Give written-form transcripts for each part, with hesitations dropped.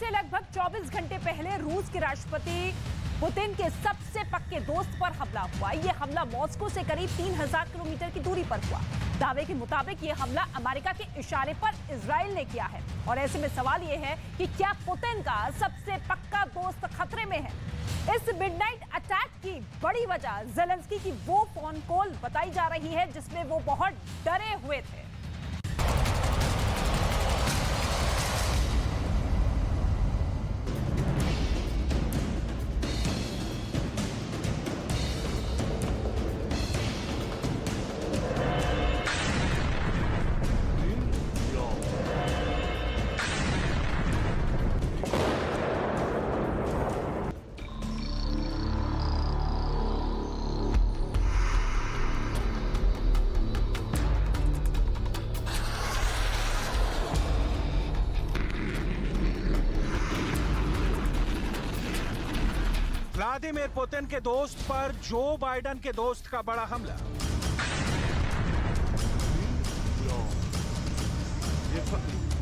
से लगभग 24 घंटे पहले रूस के राष्ट्रपति पुतिन के सबसे पक्के दोस्त पर हमला हुआ। यह हमला मॉस्को से करीब 3000 किलोमीटर की दूरी पर हुआ। दावे के मुताबिक यह हमला अमेरिका के इशारे पर इजराइल ने किया है और ऐसे में सवाल यह है कि क्या पुतिन का सबसे पक्का दोस्त खतरे में है। इस मिडनाइट अटैक की बड़ी वजह ज़ेलेंस्की की वो फोन कॉल बताई जा रही है जिसमें वो बहुत डरे हुए थे। व्लादिमीर पुतिन के दोस्त पर जो बाइडेन के दोस्त का बड़ा हमला।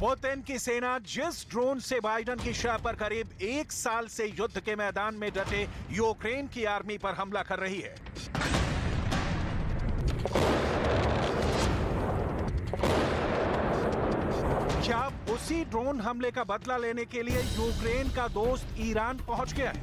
पुतिन की सेना जिस ड्रोन से बाइडेन की शह पर करीब 1 साल से युद्ध के मैदान में डटे यूक्रेन की आर्मी पर हमला कर रही है। क्या उसी ड्रोन हमले का बदला लेने के लिए यूक्रेन का दोस्त ईरान पहुंच गया है?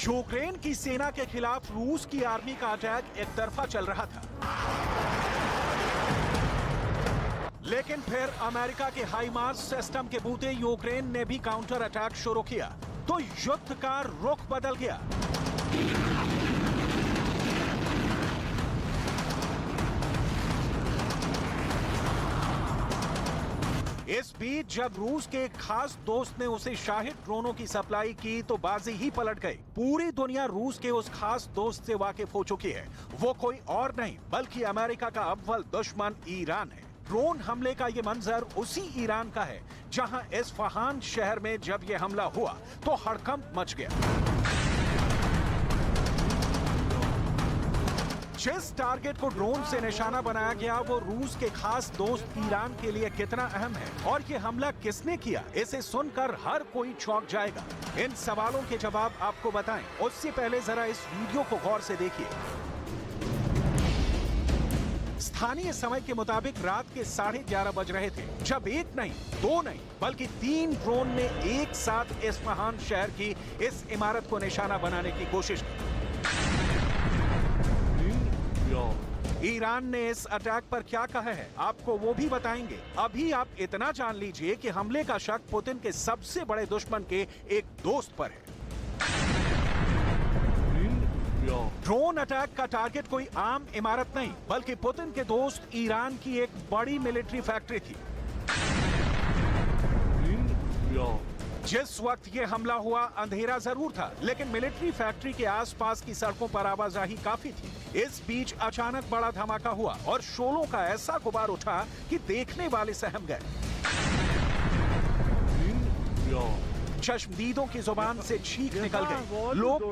यूक्रेन की सेना के खिलाफ रूस की आर्मी का अटैक एक तरफा चल रहा था, लेकिन फिर अमेरिका के हाइमार्स सिस्टम के बूते यूक्रेन ने भी काउंटर अटैक शुरू किया तो युद्ध का रुख बदल गया। इस बीच जब रूस के एक खास दोस्त ने उसे शाहिद ड्रोनों की सप्लाई की तो बाजी ही पलट गई। पूरी दुनिया रूस के उस खास दोस्त से वाकिफ हो चुकी है। वो कोई और नहीं बल्कि अमेरिका का अव्वल दुश्मन ईरान है। ड्रोन हमले का ये मंजर उसी ईरान का है जहां इस्फहान शहर में जब ये हमला हुआ तो हड़कंप मच गया। जिस टारगेट को ड्रोन से निशाना बनाया गया वो रूस के खास दोस्त ईरान के लिए कितना अहम है और ये हमला किसने किया, इसे सुनकर हर कोई चौंक जाएगा। इन सवालों के जवाब आपको बताएं उससे पहले जरा इस वीडियो को गौर से देखिए। स्थानीय समय के मुताबिक रात के 11:30 बज रहे थे जब एक नहीं, दो नहीं बल्कि 3 ड्रोन ने एक साथ इस्फहान शहर की इस इमारत को निशाना बनाने की कोशिश की। ईरान ने इस अटैक पर क्या कहा है आपको वो भी बताएंगे। अभी आप इतना जान लीजिए कि हमले का शक पुतिन के सबसे बड़े दुश्मन के एक दोस्त पर है। ड्रोन अटैक का टारगेट कोई आम इमारत नहीं बल्कि पुतिन के दोस्त ईरान की एक बड़ी मिलिट्री फैक्ट्री थी। जिस वक्त ये हमला हुआ अंधेरा जरूर था लेकिन मिलिट्री फैक्ट्री के आसपास की सड़कों पर आवाजाही काफी थी। इस बीच अचानक बड़ा धमाका हुआ और शोलों का ऐसा गुबार उठा कि देखने वाले सहम गए। चश्मदीदों की जुबान से छींक निकल गई। लोग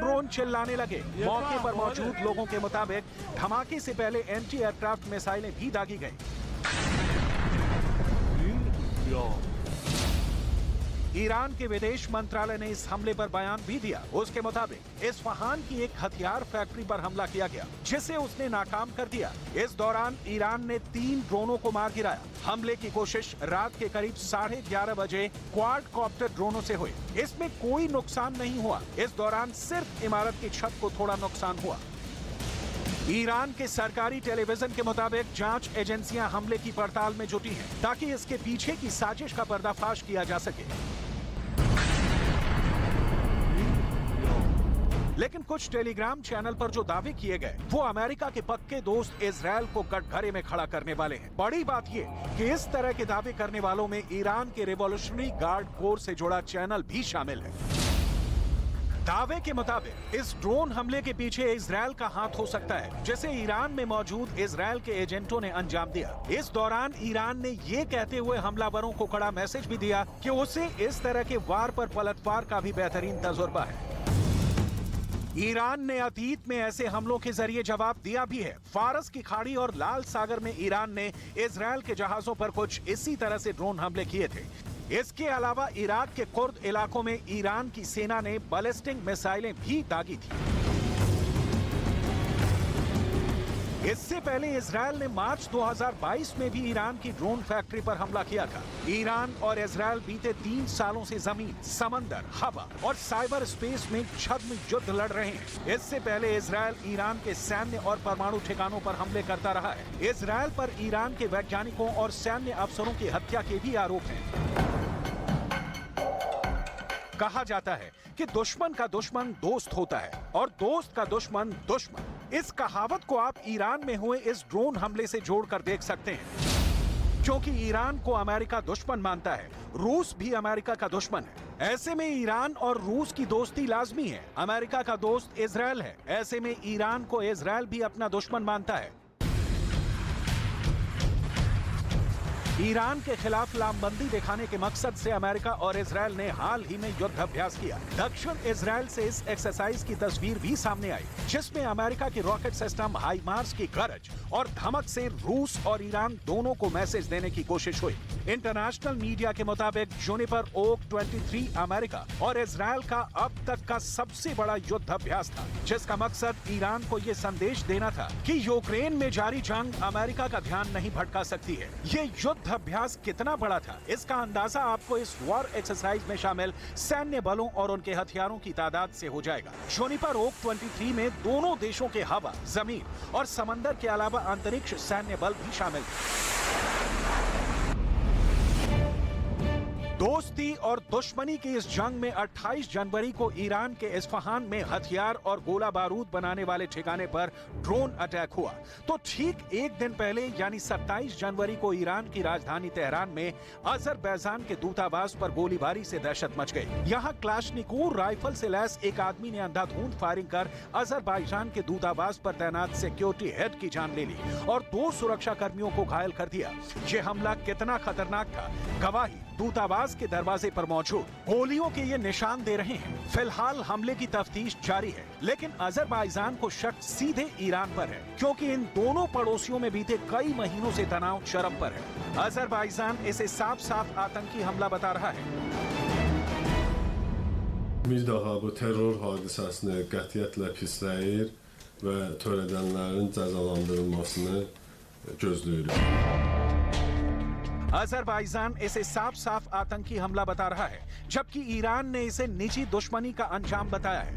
ड्रोन चिल्लाने लगे। मौके पर मौजूद लोगों के मुताबिक धमाके से पहले एंटी एयरक्राफ्ट मिसाइलें भी दागी गईं। ईरान के विदेश मंत्रालय ने इस हमले पर बयान भी दिया। उसके मुताबिक इस्फहान की एक हथियार फैक्ट्री पर हमला किया गया जिसे उसने नाकाम कर दिया। इस दौरान ईरान ने 3 ड्रोनों को मार गिराया। हमले की कोशिश रात के करीब 11:30 बजे क्वाडकॉप्टर ड्रोनों से हुई। इसमें कोई नुकसान नहीं हुआ। इस दौरान सिर्फ इमारत की छत को थोड़ा नुकसान हुआ। ईरान के सरकारी टेलीविजन के मुताबिक जांच एजेंसियां हमले की पड़ताल में जुटी हैं ताकि इसके पीछे की साजिश का पर्दाफाश किया जा सके। लेकिन कुछ टेलीग्राम चैनल पर जो दावे किए गए वो अमेरिका के पक्के दोस्त इजरायल को कटघरे में खड़ा करने वाले हैं। बड़ी बात ये कि इस तरह के दावे करने वालों में ईरान के रिवॉल्यूशनरी गार्ड कोर से जुड़ा चैनल भी शामिल है। दावे के मुताबिक इस ड्रोन हमले के पीछे इजरायल का हाथ हो सकता है, जिसे ईरान में मौजूद इजरायल के एजेंटों ने अंजाम दिया। इस दौरान ईरान ने ये कहते हुए हमलावरों को कड़ा मैसेज भी दिया कि उसे इस तरह के वार पर पलटवार का भी बेहतरीन तजुर्बा है। ईरान ने अतीत में ऐसे हमलों के जरिए जवाब दिया भी है। फारस की खाड़ी और लाल सागर में ईरान ने इजरायल के जहाजों पर कुछ इसी तरह से ड्रोन हमले किए थे। इसके अलावा इराक के कुर्द इलाकों में ईरान की सेना ने बैलिस्टिक मिसाइलें भी दागी थी। इससे पहले इजरायल ने मार्च 2022 में भी ईरान की ड्रोन फैक्ट्री पर हमला किया था। ईरान और इजरायल बीते 3 सालों से जमीन, समंदर, हवा और साइबर स्पेस में छद्म युद्ध लड़ रहे हैं। इससे पहले इजरायल ईरान के सैन्य और परमाणु ठिकानों पर हमले करता रहा है। इजरायल पर ईरान के वैज्ञानिकों और सैन्य अफसरों की हत्या के भी आरोप हैं। कहा जाता है कि दुश्मन का दुश्मन दोस्त होता है और दोस्त का दुश्मन दुश्मन। इस कहावत को आप ईरान में हुए इस ड्रोन हमले से जोड़कर देख सकते हैं। क्योंकि ईरान को अमेरिका दुश्मन मानता है, रूस भी अमेरिका का दुश्मन है। ऐसे में ईरान और रूस की दोस्ती लाजमी है। अमेरिका का दोस्त इजरायल है, ऐसे में ईरान को इजरायल भी अपना दुश्मन मानता है। ईरान के खिलाफ लामबंदी दिखाने के मकसद से अमेरिका और इजरायल ने हाल ही में युद्ध अभ्यास किया। दक्षिण इजरायल से इस एक्सरसाइज की तस्वीर भी सामने आई, जिसमें अमेरिका की रॉकेट सिस्टम हाइमार्स की गरज और धमक से रूस और ईरान दोनों को मैसेज देने की कोशिश हुई। इंटरनेशनल मीडिया के मुताबिक जुनिपर ओक 23 अमेरिका और इजरायल का अब तक का सबसे बड़ा युद्ध अभ्यास था, जिसका मकसद ईरान को ये संदेश देना था कि यूक्रेन में जारी जंग अमेरिका का ध्यान नहीं भटका सकती है। ये युद्ध अभ्यास कितना बड़ा था, इसका अंदाजा आपको इस वॉर एक्सरसाइज में शामिल सैन्य बलों और उनके हथियारों की तादाद से हो जाएगा। जुनिपर ओक 23 में दोनों देशों के हवा, जमीन और समंदर के अलावा अंतरिक्ष सैन्य बल भी शामिल थे। दोस्ती और दुश्मनी की इस जंग में 28 जनवरी को ईरान के इस्फहान में हथियार और गोला बारूद बनाने वाले ठिकाने पर ड्रोन अटैक हुआ। तो ठीक एक दिन पहले यानी 27 जनवरी को ईरान की राजधानी तेहरान में अजरबैजान के दूतावास पर गोलीबारी से दहशत मच गई। यहाँ क्लाशनिकोव राइफल से लैस एक आदमी ने अंधाधुंध फायरिंग कर अजरबैजान के दूतावास पर तैनात सिक्योरिटी हेड की जान ले ली और 2 सुरक्षा कर्मियों को घायल कर दिया। ये हमला कितना खतरनाक था, गवाही दूतावास के दरवाजे पर मौजूद गोलियों के ये निशान दे रहे हैं। फिलहाल हमले की तफ्तीश जारी है, लेकिन अजरबैजान को शक सीधे ईरान पर है, क्योंकि इन दोनों पड़ोसियों में बीते कई महीनों से तनाव चरम पर है। अजरबैजान इसे साफ साफ आतंकी हमला बता रहा है। Bir daha bu terror hadisəsini qətiyyətlə pisləyir və törədənlərin cəzalandırılmasını gözləyirik। Azerbaijan इसे साफ साफ आतंकी हमला बता रहा है, जबकि ईरान ने इसे निजी दुश्मनी का अंजाम बताया है।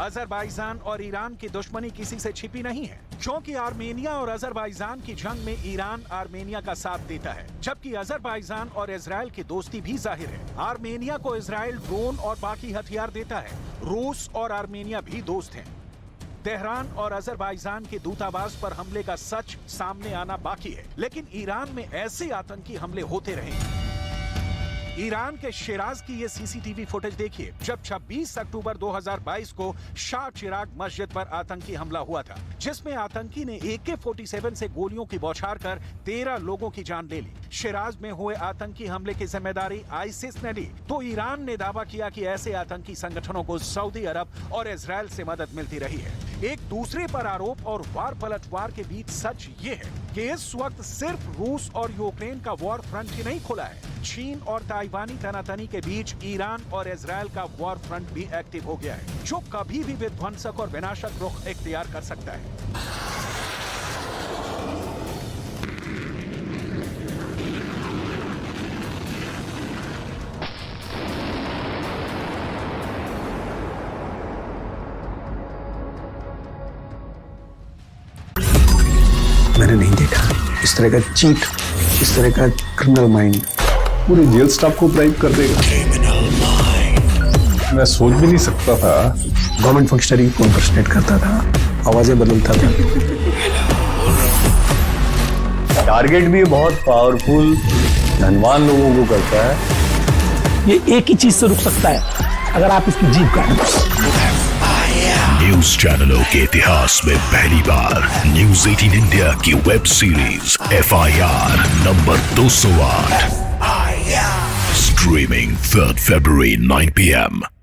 अजरबैजान और ईरान की दुश्मनी किसी से छिपी नहीं है, क्योंकि आर्मेनिया और अजरबैजान की जंग में ईरान आर्मेनिया का साथ देता है, जबकि अजरबैजान और इजरायल की दोस्ती भी जाहिर है। आर्मेनिया को इजरायल ड्रोन और बाकी हथियार देता है। रूस और आर्मेनिया भी दोस्त हैं। तेहरान और अजरबैजान के दूतावास पर हमले का सच सामने आना बाकी है, लेकिन ईरान में ऐसे आतंकी हमले होते रहे। ईरान के शिराज की ये सीसीटीवी फुटेज देखिए, जब 26 अक्टूबर 2022 को शाह चिराग मस्जिद पर आतंकी हमला हुआ था, जिसमें आतंकी ने AK-47 से गोलियों की बौछार कर 13 लोगों की जान ले ली। शिराज में हुए आतंकी हमले की जिम्मेदारी आईसिस ने ली, तो ईरान ने दावा किया कि ऐसे आतंकी संगठनों को सऊदी अरब और इजरायल से मदद मिलती रही है। एक दूसरे पर आरोप और वार पलटवार के बीच सच ये है कि इस वक्त सिर्फ रूस और यूक्रेन का वॉर फ्रंट ही नहीं खुला है, चीन और ताइवानी तनातनी के बीच ईरान और इजरायल का वॉर फ्रंट भी एक्टिव हो गया है, जो कभी भी विध्वंसक और विनाशक रुख इख्तियार कर सकता है। मैंने नहीं देखा। इस तरह का चीट, इस तरह का क्रिमिनल माइंड पूरे जेल स्टाफ को ब्राइब कर देगा। मैं सोच भी नहीं सकता था। गवर्नमेंट फंक्शनरी को इम्पर्सनेट करता था, आवाजें बदलता था। टारगेट भी बहुत पावरफुल, धनवान लोगों को करता है। ये एक ही चीज से रुक सकता है, अगर आप इसकी जीभ काटें। न्यूज चैनलों के इतिहास में पहली बार न्यूज 18 इंडिया की web series FIR number 208 streaming 3rd February 9 PM